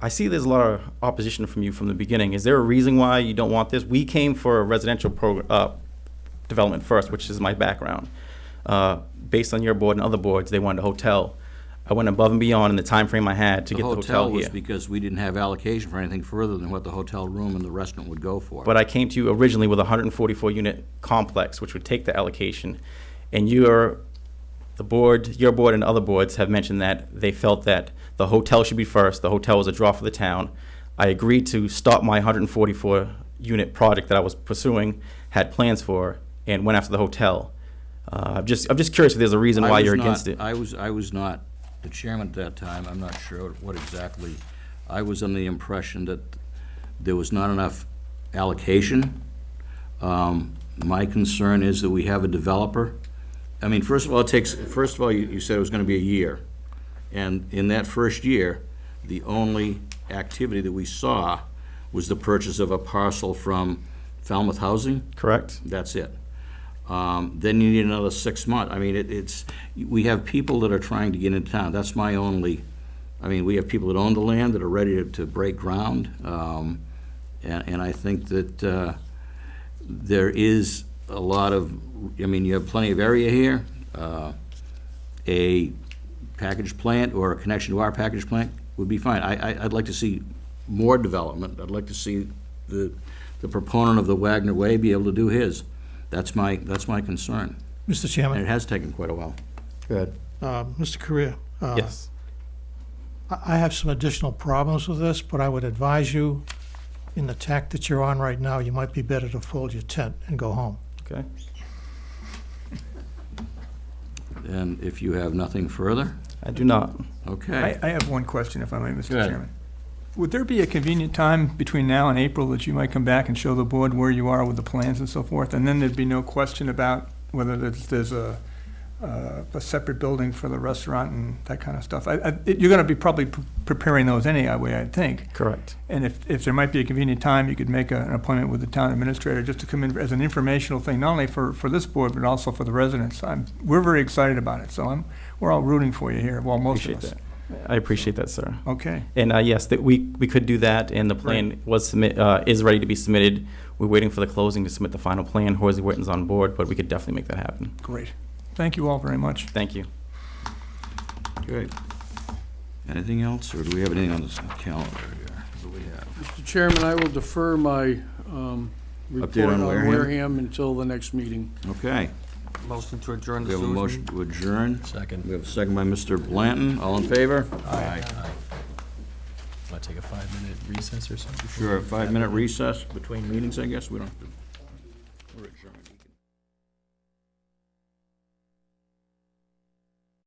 I see there's a lot of opposition from you from the beginning. Is there a reason why you don't want this? We came for a residential development first, which is my background. Based on your board and other boards, they wanted a hotel. I went above and beyond in the time frame I had to get the hotel was here. because we didn't have allocation for anything further than what the hotel room and the restaurant would go for. But I came to you originally with a 144-unit complex, which would take the allocation. And your board and other boards have mentioned that they felt that the hotel should be first. The hotel was a draw for the town. I agreed to stop my 144-unit project that I was pursuing, had plans for, and went after the hotel. I'm just curious if there's a reason why you're against it. I was not the chairman at that time. I'm not sure what exactly. I was under the impression that there was not enough allocation. My concern is that we have a developer. I mean, first of all, you said it was gonna be a year. And in that first year, the only activity that we saw was the purchase of a parcel from Falmouth Housing. Correct? That's it. Then you need another 6 months. I mean, we have people that are trying to get into town. That's my only, we have people that own the land that are ready to break ground. And I think that there is a lot of, you have plenty of area here. A package plant or a connection to our package plant would be fine. I'd like to see more development. I'd like to see the proponent of the Wagner Way be able to do his. That's my concern. Mr. And Chairman, it has taken quite a while. Go ahead. Mr. Correa. Yes. I have some additional problems with this, but I would advise you, in the tack that you're on right now, you might be better to fold your tent and go home. Okay. And if you have nothing further, I do not. okay. I have one question, if I may, Mr. Go ahead. Chairman. Would there be a convenient time between now and April that you might come back and show the board where you are with the plans and so forth? And then there'd be no question about whether there's a separate building for the restaurant and that kind of stuff. You're going to be probably preparing those anyway, I think. Correct. And if there might be a convenient time, you could make an appointment with the town administrator just to come in as an informational thing, not only for this board, but also for the residents. We're very excited about it, so we're all rooting for you here, well, most of Appreciate us. that. I appreciate that, sir. Okay. And yes, that we could do that, and the plan is ready to be submitted. We're waiting for the closing to submit the final plan. Horsey Witten's on board, but we could definitely make that happen. Great. Thank you all very much. Thank you. Good. Anything else, or do we have anything on this calendar here? What do we have? Mr. Chairman, I will defer my report on Wareham? Wareham until the next meeting. Okay. Motion to adjourn We the have a sewers motion meeting? to adjourn. Second. We have a second by Mr. Blanton. All in favor? Aye. Want to take a 5-minute recess or something? Sure, 5-minute recess between meetings, I guess. We don't have to